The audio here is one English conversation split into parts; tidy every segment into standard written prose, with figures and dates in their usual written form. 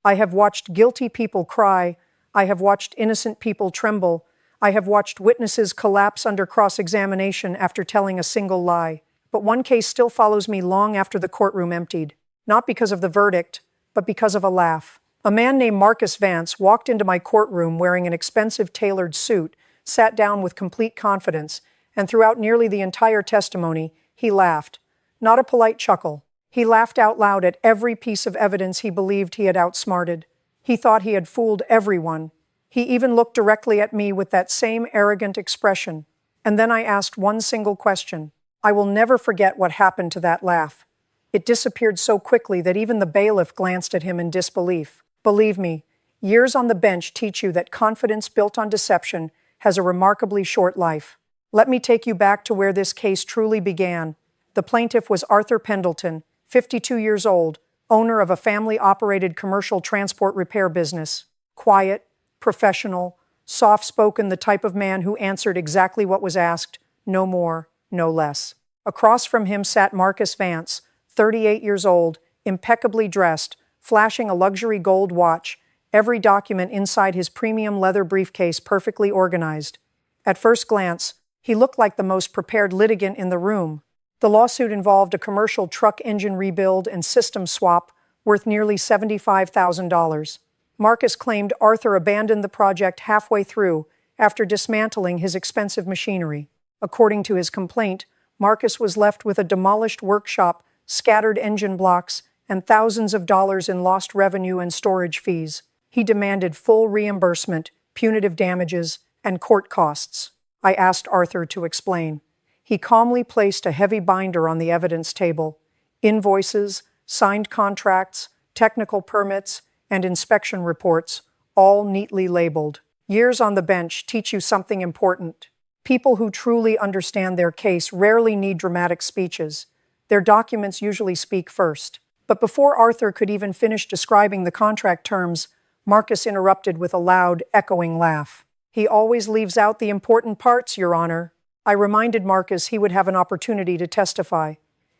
I have watched guilty people cry. I have watched innocent people tremble. I have watched witnesses collapse under cross-examination after telling a single lie. But one case still follows me long after the courtroom emptied. Not because of the verdict, but because of a laugh. A man named Vance walked into my courtroom wearing an expensive tailored suit, sat down with complete confidence, and throughout nearly the entire testimony, he laughed. Not a polite chuckle. He laughed out loud at every piece of evidence he believed he had outsmarted. He thought he had fooled everyone. He even looked directly at me with that same arrogant expression. And then I asked one single question. I will never forget what happened to that laugh. It disappeared so quickly that even the bailiff glanced at him in disbelief. Believe me, years on the bench teach you that confidence built on deception has a remarkably short life. Let me take you back to where this case truly began. The plaintiff was Arthur Pendleton, 52 years old, owner of a family-operated commercial transport repair business. Quiet, professional, soft-spoken, the type of man who answered exactly what was asked, no more, no less. Across from him sat Vance, 38 years old, impeccably dressed, flashing a luxury gold watch, every document inside his premium leather briefcase perfectly organized. At first glance, he looked like the most prepared litigant in the room. The lawsuit involved a commercial truck engine rebuild and system swap worth nearly $75,000. Marcus claimed Arthur abandoned the project halfway through after dismantling his expensive machinery. According to his complaint, Marcus was left with a demolished workshop, scattered engine blocks, and thousands of dollars in lost revenue and storage fees. He demanded full reimbursement, punitive damages, and court costs. I asked Arthur to explain. He calmly placed a heavy binder on the evidence table. Invoices, signed contracts, technical permits, and inspection reports, all neatly labeled. Years on the bench teach you something important. People who truly understand their case rarely need dramatic speeches. Their documents usually speak first. But before Arthur could even finish describing the contract terms, Marcus interrupted with a loud, echoing laugh. He always leaves out the important parts, Your Honor. I reminded Marcus he would have an opportunity to testify.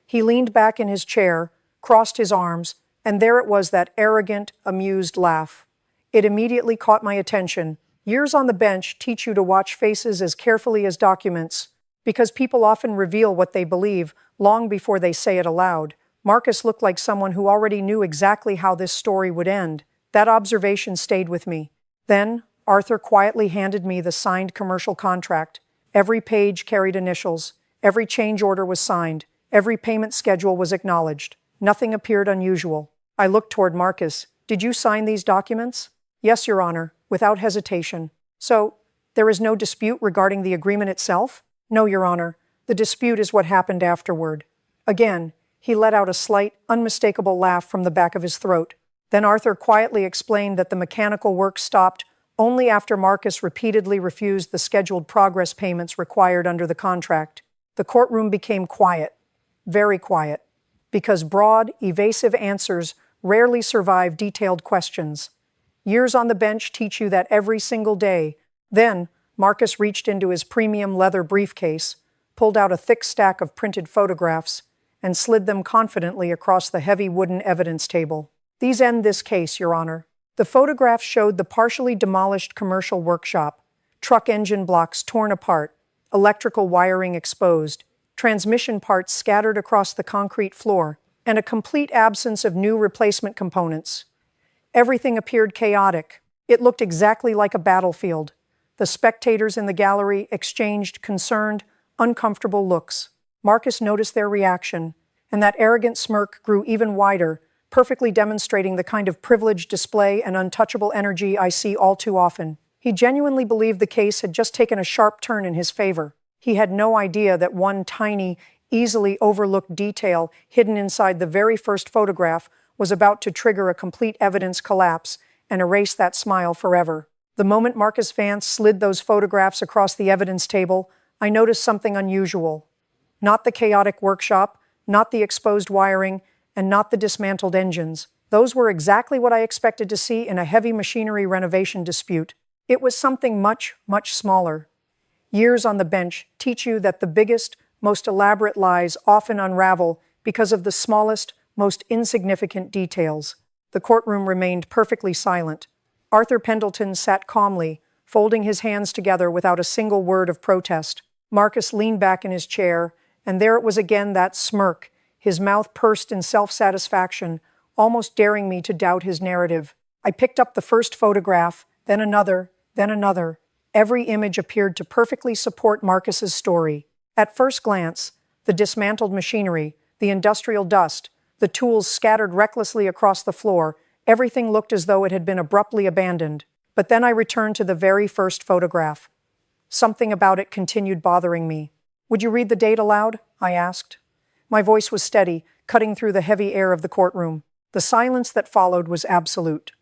He leaned back in his chair, crossed his arms, and there it was, that arrogant, amused laugh. It immediately caught my attention. Years on the bench teach you to watch faces as carefully as documents, because people often reveal what they believe long before they say it aloud. Marcus looked like someone who already knew exactly how this story would end. That observation stayed with me. Then, Arthur quietly handed me the signed commercial contract. Every page carried initials. Every change order was signed. Every payment schedule was acknowledged. Nothing appeared unusual. I looked toward Marcus. Did you sign these documents? Yes, Your Honor, without hesitation. So, there is no dispute regarding the agreement itself? No, Your Honor. The dispute is what happened afterward. Again, he let out a slight, unmistakable laugh from the back of his throat. Then Arthur quietly explained that the mechanical work stopped only after Marcus repeatedly refused the scheduled progress payments required under the contract. The courtroom became quiet, very quiet, because broad, evasive answers rarely survive detailed questions. Years on the bench teach you that every single day. Then, Marcus reached into his premium leather briefcase, pulled out a thick stack of printed photographs, and slid them confidently across the heavy wooden evidence table. These end this case, Your Honor. The photographs showed the partially demolished commercial workshop, truck engine blocks torn apart, electrical wiring exposed, transmission parts scattered across the concrete floor, and a complete absence of new replacement components. Everything appeared chaotic. It looked exactly like a battlefield. The spectators in the gallery exchanged concerned, uncomfortable looks. Marcus noticed their reaction, and that arrogant smirk grew even wider, perfectly demonstrating the kind of privileged display and untouchable energy I see all too often. He genuinely believed the case had just taken a sharp turn in his favor. He had no idea that one tiny, easily overlooked detail hidden inside the very first photograph was about to trigger a complete evidence collapse and erase that smile forever. The moment Vance slid those photographs across the evidence table, I noticed something unusual. Not the chaotic workshop, not the exposed wiring, and not the dismantled engines. Those were exactly what I expected to see in a heavy machinery renovation dispute. It was something much, much smaller. Years on the bench teach you that the biggest, most elaborate lies often unravel because of the smallest, most insignificant details. The courtroom remained perfectly silent. Arthur Pendleton sat calmly, folding his hands together without a single word of protest. Marcus leaned back in his chair, and there it was again, that smirk, his mouth pursed in self-satisfaction, almost daring me to doubt his narrative. I picked up the first photograph, then another, then another. Every image appeared to perfectly support Marcus's story. At first glance, the dismantled machinery, the industrial dust, the tools scattered recklessly across the floor, everything looked as though it had been abruptly abandoned. But then I returned to the very first photograph. Something about it continued bothering me. "Would you read the date aloud?" I asked. My voice was steady, cutting through the heavy air of the courtroom. The silence that followed was absolute.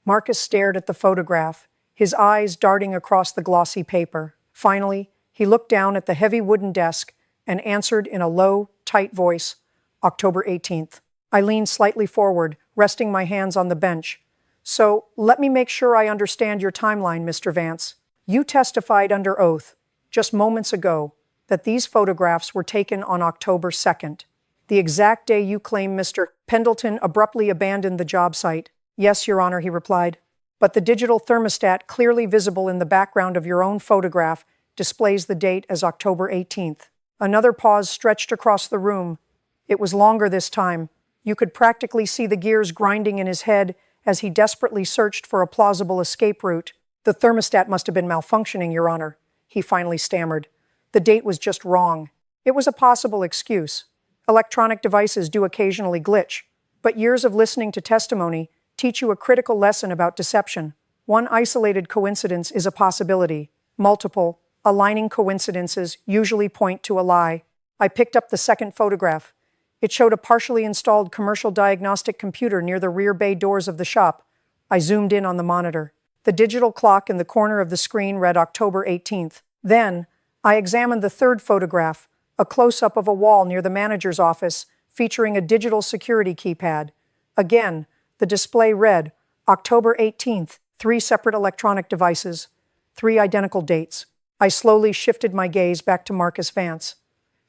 Marcus stared at the photograph, his eyes darting across the glossy paper. Finally, he looked down at the heavy wooden desk and answered in a low, tight voice, "October 18th. I leaned slightly forward, resting my hands on the bench. "So, let me make sure I understand your timeline, Mr. Vance. You testified under oath, just moments ago, that these photographs were taken on October 2nd, the exact day you claim Mr. Pendleton abruptly abandoned the job site." "Yes, Your Honor," he replied. "But the digital thermostat clearly visible in the background of your own photograph displays the date as October 18th. Another pause stretched across the room. It was longer this time. You could practically see the gears grinding in his head as he desperately searched for a plausible escape route. "The thermostat must have been malfunctioning, Your Honor," he finally stammered. "The date was just wrong." It was a possible excuse. Electronic devices do occasionally glitch, but years of listening to testimony teach you a critical lesson about deception. One isolated coincidence is a possibility. Multiple, aligning coincidences usually point to a lie. I picked up the second photograph. It showed a partially installed commercial diagnostic computer near the rear bay doors of the shop. I zoomed in on the monitor. The digital clock in the corner of the screen read October 18th. Then, I examined the third photograph, a close-up of a wall near the manager's office, featuring a digital security keypad. Again, the display read, October 18th, 3 separate electronic devices, 3 identical dates. I slowly shifted my gaze back to Marcus Vance.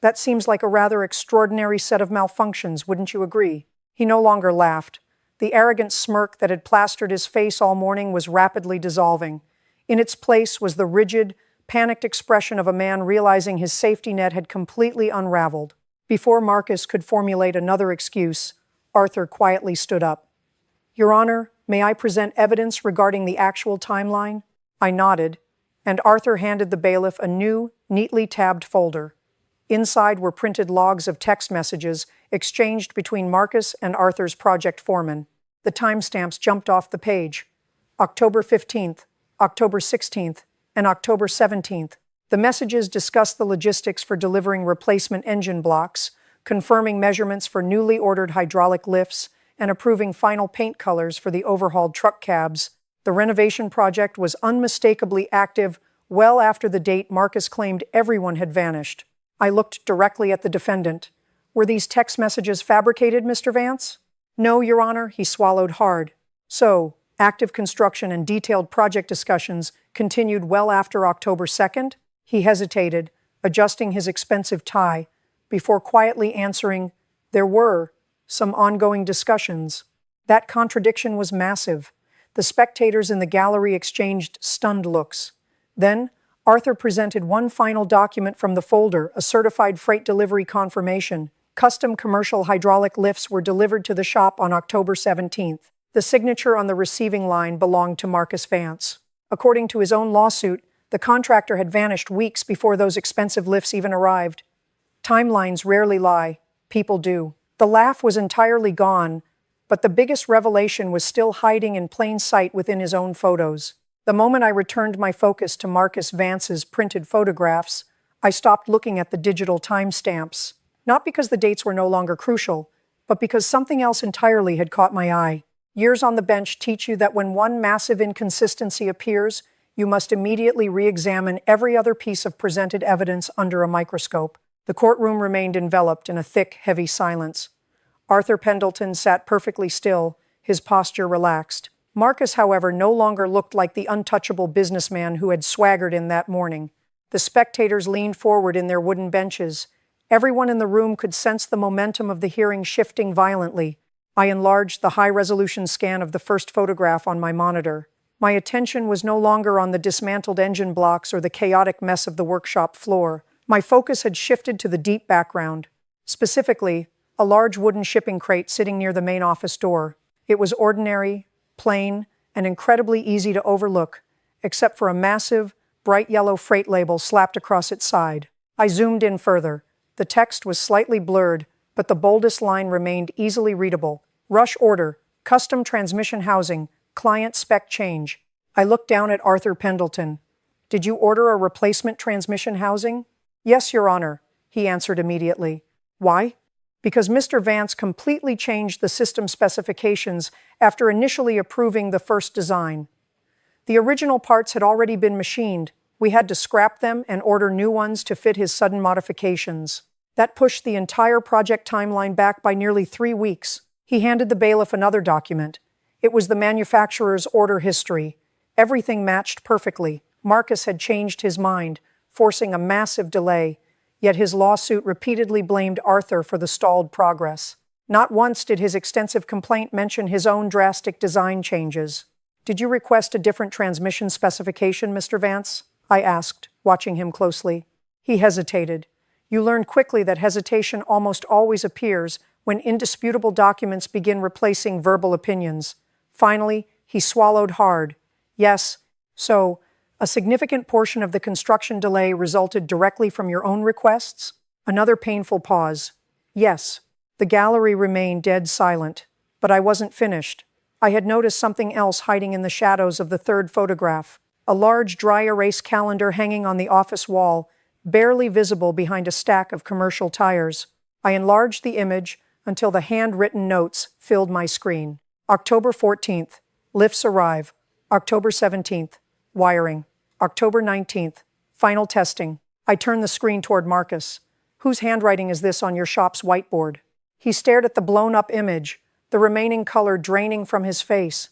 "That seems like a rather extraordinary set of malfunctions, wouldn't you agree?" He no longer laughed. The arrogant smirk that had plastered his face all morning was rapidly dissolving. In its place was the rigid, panicked expression of a man realizing his safety net had completely unraveled. Before Marcus could formulate another excuse, Arthur quietly stood up. "Your Honor, may I present evidence regarding the actual timeline?" I nodded, and Arthur handed the bailiff a new, neatly tabbed folder. Inside were printed logs of text messages exchanged between Marcus and Arthur's project foreman. The timestamps jumped off the page. October 15th, October 16th, and October 17th. The messages discussed the logistics for delivering replacement engine blocks, confirming measurements for newly ordered hydraulic lifts, and approving final paint colors for the overhauled truck cabs. The renovation project was unmistakably active well after the date Marcus claimed everyone had vanished. I looked directly at the defendant. "Were these text messages fabricated, Mr. Vance?" "No, Your Honor," he swallowed hard. "So, active construction and detailed project discussions continued well after October 2nd? He hesitated, adjusting his expensive tie, before quietly answering, "There were some ongoing discussions." That contradiction was massive. The spectators in the gallery exchanged stunned looks. Then, Arthur presented one final document from the folder, a certified freight delivery confirmation. Custom commercial hydraulic lifts were delivered to the shop on October 17th. The signature on the receiving line belonged to Marcus Vance. According to his own lawsuit, the contractor had vanished weeks before those expensive lifts even arrived. Timelines rarely lie. People do. The laugh was entirely gone, but the biggest revelation was still hiding in plain sight within his own photos. The moment I returned my focus to Marcus Vance's printed photographs, I stopped looking at the digital timestamps. Not because the dates were no longer crucial, but because something else entirely had caught my eye. Years on the bench teach you that when one massive inconsistency appears, you must immediately re-examine every other piece of presented evidence under a microscope. The courtroom remained enveloped in a thick, heavy silence. Arthur Pendleton sat perfectly still, his posture relaxed. Marcus, however, no longer looked like the untouchable businessman who had swaggered in that morning. The spectators leaned forward in their wooden benches. Everyone in the room could sense the momentum of the hearing shifting violently. I enlarged the high-resolution scan of the first photograph on my monitor. My attention was no longer on the dismantled engine blocks or the chaotic mess of the workshop floor. My focus had shifted to the deep background. Specifically, a large wooden shipping crate sitting near the main office door. It was ordinary, plain, and incredibly easy to overlook, except for a massive, bright yellow freight label slapped across its side. I zoomed in further. The text was slightly blurred, but the boldest line remained easily readable. Rush order, custom transmission housing, client spec change. I looked down at Arthur Pendleton. Did you order a replacement transmission housing? Yes, Your Honor, he answered immediately. Why? Because Mr. Vance completely changed the system specifications after initially approving the first design. The original parts had already been machined. We had to scrap them and order new ones to fit his sudden modifications. That pushed the entire project timeline back by nearly 3 weeks. He handed the bailiff another document. It was the manufacturer's order history. Everything matched perfectly. Marcus had changed his mind, forcing a massive delay. Yet his lawsuit repeatedly blamed Arthur for the stalled progress. Not once did his extensive complaint mention his own drastic design changes. Did you request a different transmission specification, Mr. Vance? I asked, watching him closely. He hesitated. You learned quickly that hesitation almost always appears when indisputable documents begin replacing verbal opinions. Finally, he swallowed hard. Yes, so, a significant portion of the construction delay resulted directly from your own requests? Another painful pause. Yes. The gallery remained dead silent. But I wasn't finished. I had noticed something else hiding in the shadows of the third photograph. A large dry erase calendar hanging on the office wall, barely visible behind a stack of commercial tires. I enlarged the image until the handwritten notes filled my screen. October 14th, lifts arrive. October 17th, wiring. October 19th, final testing. I turned the screen toward Marcus. Whose handwriting is this on your shop's whiteboard? He stared at the blown-up image, the remaining color draining from his face.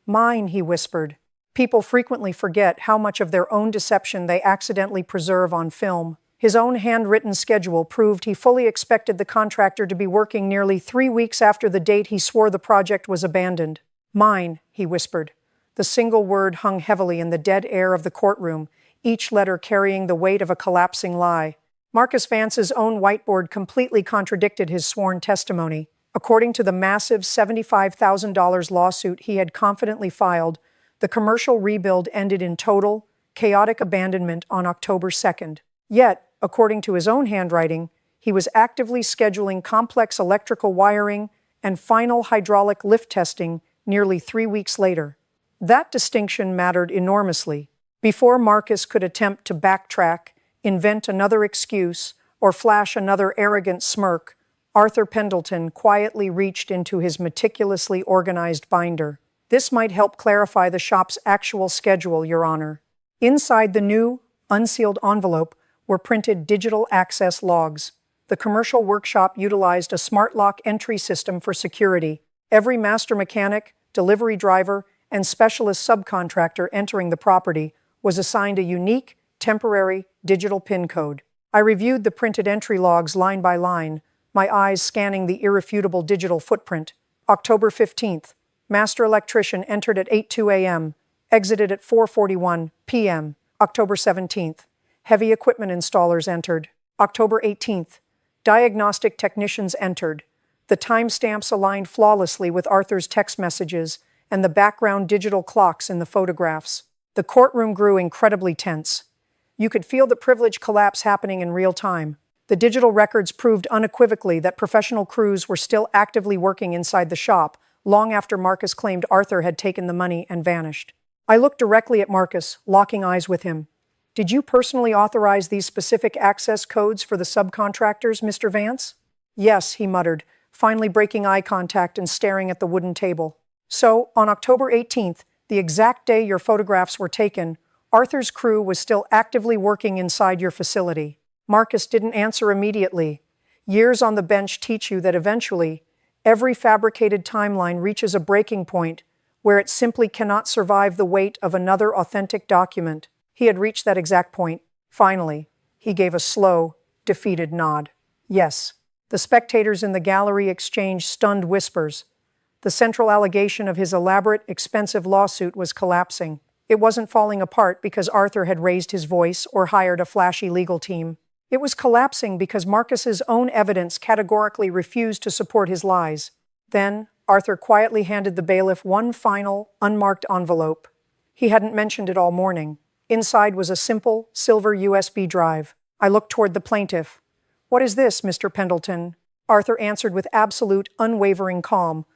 Mine, he whispered. People frequently forget how much of their own deception they accidentally preserve on film. His own handwritten schedule proved he fully expected the contractor to be working nearly 3 weeks after the date he swore the project was abandoned. Mine, he whispered. The single word hung heavily in the dead air of the courtroom, each letter carrying the weight of a collapsing lie. Marcus Vance's own whiteboard completely contradicted his sworn testimony. According to the massive $75,000 lawsuit he had confidently filed, the commercial rebuild ended in total, chaotic abandonment on October 2nd. Yet, according to his own handwriting, he was actively scheduling complex electrical wiring and final hydraulic lift testing nearly 3 weeks later. That distinction mattered enormously. Before Marcus could attempt to backtrack, invent another excuse, or flash another arrogant smirk, Arthur Pendleton quietly reached into his meticulously organized binder. This might help clarify the shop's actual schedule, Your Honor. Inside the new, unsealed envelope were printed digital access logs. The commercial workshop utilized a smart lock entry system for security. Every master mechanic, delivery driver, and specialist subcontractor entering the property was assigned a unique, temporary, digital PIN code. I reviewed the printed entry logs line by line, my eyes scanning the irrefutable digital footprint. October 15th. Master electrician entered at 8:02 a.m., exited at 4:41 p.m. October 17th. Heavy equipment installers entered. October 18th. Diagnostic technicians entered. The timestamps aligned flawlessly with Arthur's text messages and the background digital clocks in the photographs. The courtroom grew incredibly tense. You could feel the privilege collapse happening in real time. The digital records proved unequivocally that professional crews were still actively working inside the shop, long after Marcus claimed Arthur had taken the money and vanished. I looked directly at Marcus, locking eyes with him. Did you personally authorize these specific access codes for the subcontractors, Mr. Vance? Yes, he muttered, finally breaking eye contact and staring at the wooden table. So, on October 18th, the exact day your photographs were taken, Arthur's crew was still actively working inside your facility. Marcus didn't answer immediately. Years on the bench teach you that eventually, every fabricated timeline reaches a breaking point where it simply cannot survive the weight of another authentic document. He had reached that exact point. Finally, he gave a slow, defeated nod. Yes. The spectators in the gallery exchanged stunned whispers. The central allegation of his elaborate, expensive lawsuit was collapsing. It wasn't falling apart because Arthur had raised his voice or hired a flashy legal team. It was collapsing because Marcus's own evidence categorically refused to support his lies. Then, Arthur quietly handed the bailiff one final, unmarked envelope. He hadn't mentioned it all morning. Inside was a simple, silver USB drive. I looked toward the plaintiff. "What is this, Mr. Pendleton?" Arthur answered with absolute, unwavering calm.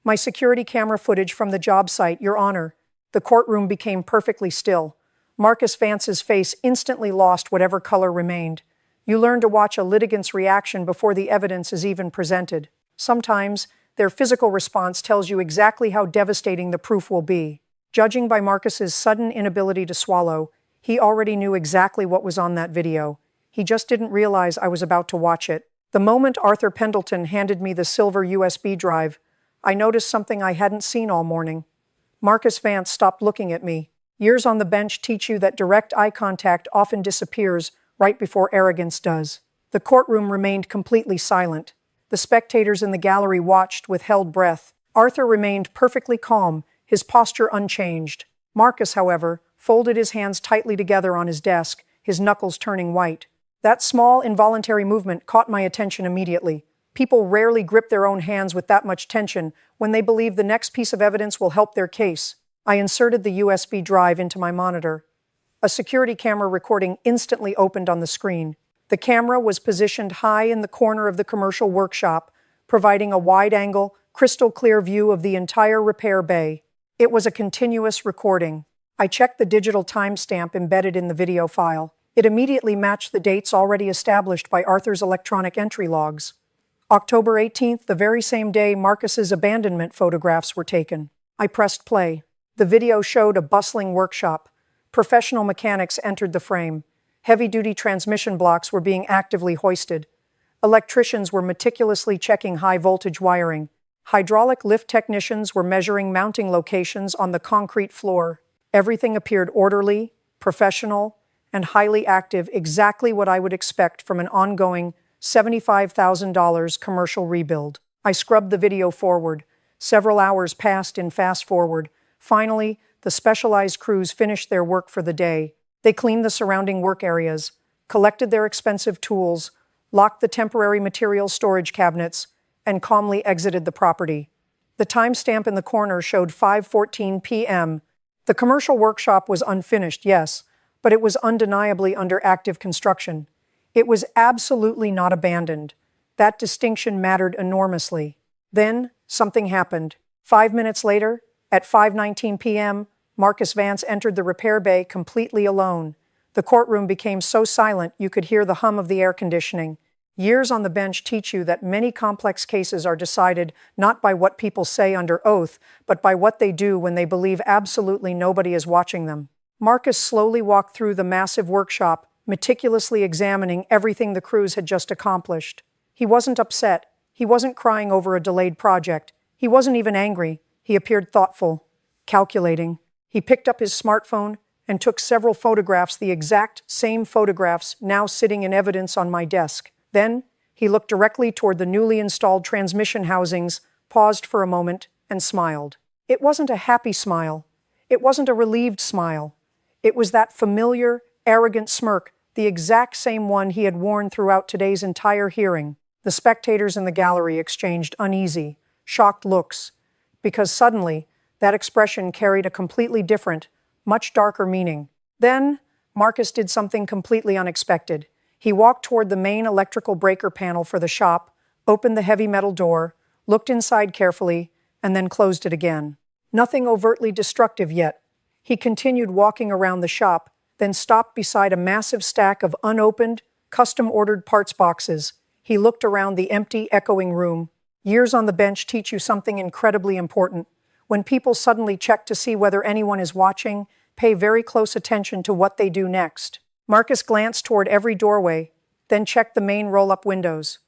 "My security camera footage from the job site, Your Honor." The courtroom became perfectly still. Marcus Vance's face instantly lost whatever color remained. You learn to watch a litigant's reaction before the evidence is even presented. Sometimes, their physical response tells you exactly how devastating the proof will be. Judging by Marcus's sudden inability to swallow, he already knew exactly what was on that video. He just didn't realize I was about to watch it. The moment Arthur Pendleton handed me the silver USB drive, I noticed something I hadn't seen all morning. Marcus Vance stopped looking at me. Years on the bench teach you that direct eye contact often disappears right before arrogance does. The courtroom remained completely silent. The spectators in the gallery watched with held breath. Arthur remained perfectly calm, his posture unchanged. Marcus, however, folded his hands tightly together on his desk, his knuckles turning white. That small, involuntary movement caught my attention immediately. People rarely grip their own hands with that much tension when they believe the next piece of evidence will help their case. I inserted the USB drive into my monitor. A security camera recording instantly opened on the screen. The camera was positioned high in the corner of the commercial workshop, providing a wide-angle, crystal-clear view of the entire repair bay. It was a continuous recording. I checked the digital timestamp embedded in the video file. It immediately matched the dates already established by Arthur's electronic entry logs. October 18th, the very same day Marcus's abandonment photographs were taken. I pressed play. The video showed a bustling workshop. Professional mechanics entered the frame. Heavy-duty transmission blocks were being actively hoisted. Electricians were meticulously checking high-voltage wiring. Hydraulic lift technicians were measuring mounting locations on the concrete floor. Everything appeared orderly, professional, and highly active, exactly what I would expect from an ongoing $75,000 commercial rebuild. I scrubbed the video forward. Several hours passed in fast forward. Finally, the specialized crews finished their work for the day. They cleaned the surrounding work areas, collected their expensive tools, locked the temporary material storage cabinets, and calmly exited the property. The timestamp in the corner showed 5:14 p.m. The commercial workshop was unfinished, yes, but it was undeniably under active construction. It was absolutely not abandoned. That distinction mattered enormously. Then, something happened. 5 minutes later, at 5:19 p.m., Marcus Vance entered the repair bay completely alone. The courtroom became so silent you could hear the hum of the air conditioning. Years on the bench teach you that many complex cases are decided not by what people say under oath, but by what they do when they believe absolutely nobody is watching them. Marcus slowly walked through the massive workshop, meticulously examining everything the crews had just accomplished. He wasn't upset. He wasn't crying over a delayed project. He wasn't even angry. He appeared thoughtful, calculating. He picked up his smartphone and took several photographs, the exact same photographs now sitting in evidence on my desk. Then, he looked directly toward the newly installed transmission housings, paused for a moment, and smiled. It wasn't a happy smile. It wasn't a relieved smile. It was that familiar, arrogant smirk, the exact same one he had worn throughout today's entire hearing. The spectators in the gallery exchanged uneasy, shocked looks, because suddenly, that expression carried a completely different, much darker meaning. Then, Marcus did something completely unexpected. He walked toward the main electrical breaker panel for the shop, opened the heavy metal door, looked inside carefully, and then closed it again. Nothing overtly destructive yet. He continued walking around the shop, then stopped beside a massive stack of unopened, custom-ordered parts boxes. He looked around the empty, echoing room. Years on the bench teach you something incredibly important. When people suddenly check to see whether anyone is watching, pay very close attention to what they do next. Marcus glanced toward every doorway, then checked the main roll-up windows.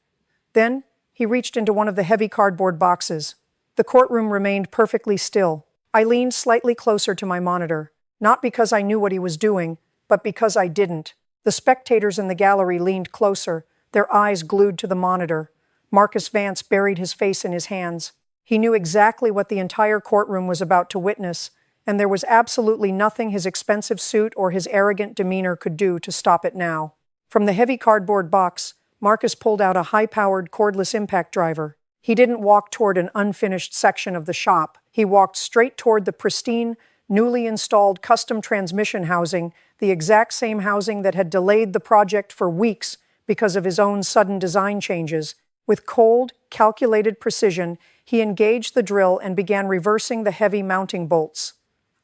Then, he reached into one of the heavy cardboard boxes. The courtroom remained perfectly still. I leaned slightly closer to my monitor, not because I knew what he was doing, but because I didn't. The spectators in the gallery leaned closer, their eyes glued to the monitor. Marcus Vance buried his face in his hands. He knew exactly what the entire courtroom was about to witness, and there was absolutely nothing his expensive suit or his arrogant demeanor could do to stop it now. From the heavy cardboard box, Marcus pulled out a high-powered cordless impact driver. He didn't walk toward an unfinished section of the shop. He walked straight toward the pristine, newly installed custom transmission housing, the exact same housing that had delayed the project for weeks because of his own sudden design changes. With cold, calculated precision, he engaged the drill and began reversing the heavy mounting bolts.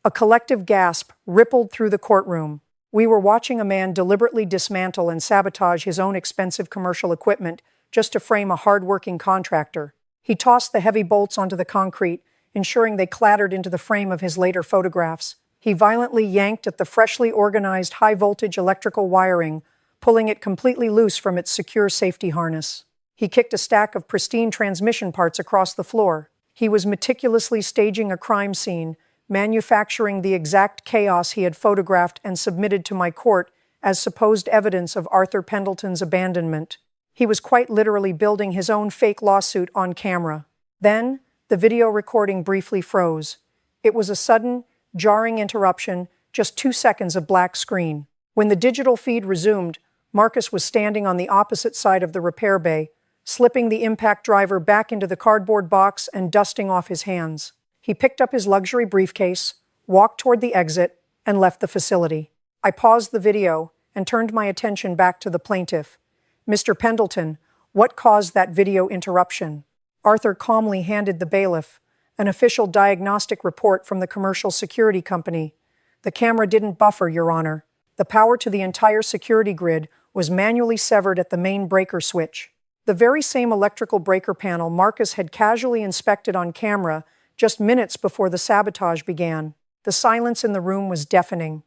A collective gasp rippled through the courtroom. We were watching a man deliberately dismantle and sabotage his own expensive commercial equipment just to frame a hard-working contractor. He tossed the heavy bolts onto the concrete, ensuring they clattered into the frame of his later photographs. He violently yanked at the freshly organized high-voltage electrical wiring, pulling it completely loose from its secure safety harness. He kicked a stack of pristine transmission parts across the floor. He was meticulously staging a crime scene, manufacturing the exact chaos he had photographed and submitted to my court as supposed evidence of Arthur Pendleton's abandonment. He was quite literally building his own fake lawsuit on camera. Then, the video recording briefly froze. It was a sudden, jarring interruption, just 2 seconds of black screen. When the digital feed resumed, Marcus was standing on the opposite side of the repair bay, slipping the impact driver back into the cardboard box and dusting off his hands. He picked up his luxury briefcase, walked toward the exit, and left the facility. I paused the video and turned my attention back to the plaintiff. Mr. Pendleton, what caused that video interruption? Arthur calmly handed the bailiff an official diagnostic report from the commercial security company. The camera didn't buffer, Your Honor. The power to the entire security grid was manually severed at the main breaker switch. The very same electrical breaker panel Marcus had casually inspected on camera just minutes before the sabotage began. The silence in the room was deafening.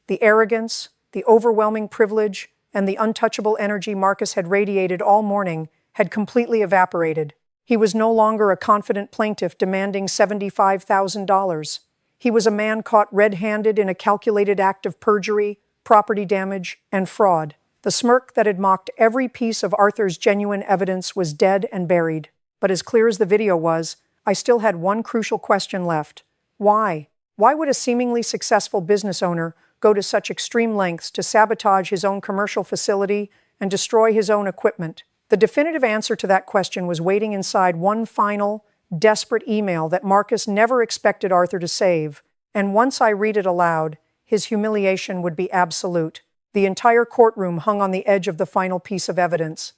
The arrogance, the overwhelming privilege, and the untouchable energy Marcus had radiated all morning had completely evaporated. He was no longer a confident plaintiff demanding $75,000. He was a man caught red-handed in a calculated act of perjury, property damage, and fraud. The smirk that had mocked every piece of Arthur's genuine evidence was dead and buried. But as clear as the video was, I still had one crucial question left. Why? Why would a seemingly successful business owner go to such extreme lengths to sabotage his own commercial facility and destroy his own equipment? The definitive answer to that question was waiting inside one final, desperate email that Marcus never expected Arthur to save, and once I read it aloud, his humiliation would be absolute. The entire courtroom hung on the edge of the final piece of evidence.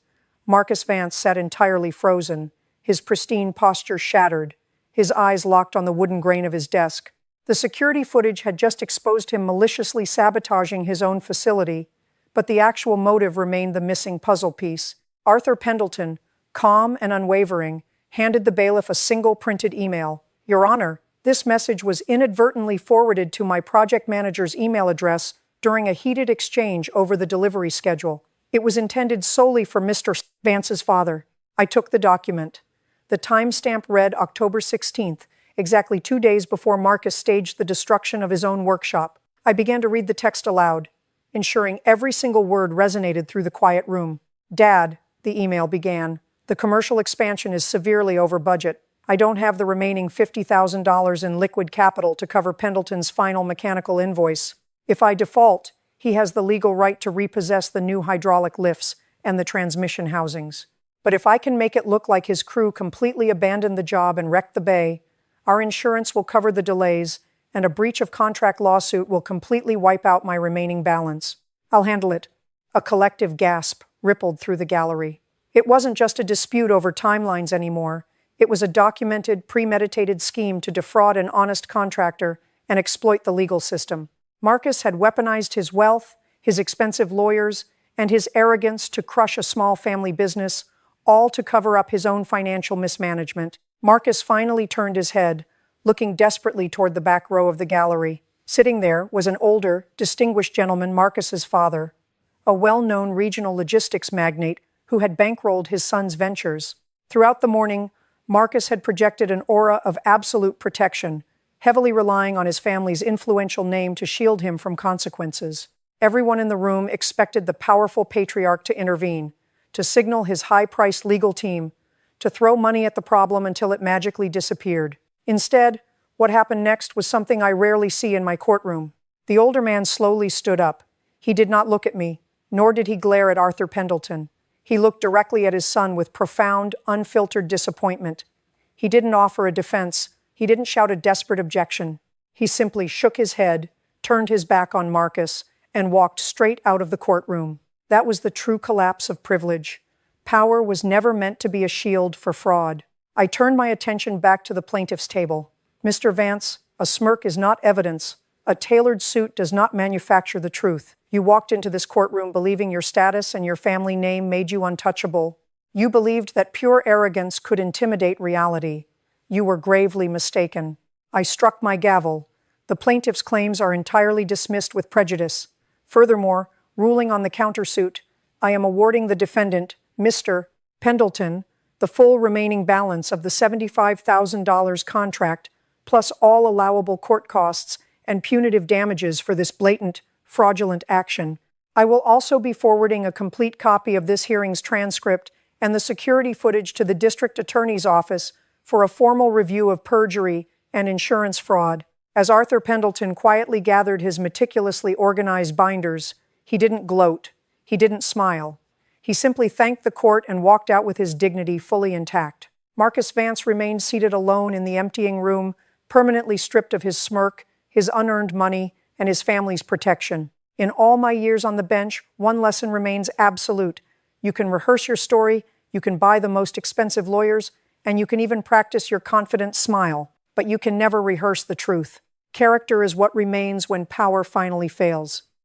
Marcus Vance sat entirely frozen, his pristine posture shattered, his eyes locked on the wooden grain of his desk. The security footage had just exposed him maliciously sabotaging his own facility, but the actual motive remained the missing puzzle piece. Arthur Pendleton, calm and unwavering, handed the bailiff a single printed email. Your Honor, this message was inadvertently forwarded to my project manager's email address during a heated exchange over the delivery schedule. It was intended solely for Mr. Vance's father. I took the document. The timestamp read October 16th, exactly 2 days before Marcus staged the destruction of his own workshop. I began to read the text aloud, ensuring every single word resonated through the quiet room. Dad, the email began, the commercial expansion is severely over budget. I don't have the remaining $50,000 in liquid capital to cover Pendleton's final mechanical invoice. If I default, he has the legal right to repossess the new hydraulic lifts and the transmission housings. But if I can make it look like his crew completely abandoned the job and wrecked the bay, our insurance will cover the delays, and a breach of contract lawsuit will completely wipe out my remaining balance. I'll handle it. A collective gasp rippled through the gallery. It wasn't just a dispute over timelines anymore. It was a documented, premeditated scheme to defraud an honest contractor and exploit the legal system. Marcus had weaponized his wealth, his expensive lawyers, and his arrogance to crush a small family business, all to cover up his own financial mismanagement. Marcus finally turned his head, looking desperately toward the back row of the gallery. Sitting there was an older, distinguished gentleman, Marcus's father, a well-known regional logistics magnate who had bankrolled his son's ventures. Throughout the morning, Marcus had projected an aura of absolute protection, heavily relying on his family's influential name to shield him from consequences. Everyone in the room expected the powerful patriarch to intervene, to signal his high-priced legal team, to throw money at the problem until it magically disappeared. Instead, what happened next was something I rarely see in my courtroom. The older man slowly stood up. He did not look at me, nor did he glare at Arthur Pendleton. He looked directly at his son with profound, unfiltered disappointment. He didn't offer a defense. He didn't shout a desperate objection. He simply shook his head, turned his back on Marcus, and walked straight out of the courtroom. That was the true collapse of privilege. Power was never meant to be a shield for fraud. I turned my attention back to the plaintiff's table. Mr. Vance, a smirk is not evidence. A tailored suit does not manufacture the truth. You walked into this courtroom believing your status and your family name made you untouchable. You believed that pure arrogance could intimidate reality. You were gravely mistaken. I struck my gavel. The plaintiff's claims are entirely dismissed with prejudice. Furthermore, ruling on the countersuit, I am awarding the defendant, Mr. Pendleton, the full remaining balance of the $75,000 contract, plus all allowable court costs and punitive damages for this blatant, fraudulent action. I will also be forwarding a complete copy of this hearing's transcript and the security footage to the district attorney's office for a formal review of perjury and insurance fraud. As Arthur Pendleton quietly gathered his meticulously organized binders, he didn't gloat. He didn't smile. He simply thanked the court and walked out with his dignity fully intact. Marcus Vance remained seated alone in the emptying room, permanently stripped of his smirk, his unearned money, and his family's protection. In all my years on the bench, one lesson remains absolute. You can rehearse your story, you can buy the most expensive lawyers, and you can even practice your confident smile, but you can never rehearse the truth. Character is what remains when power finally fails.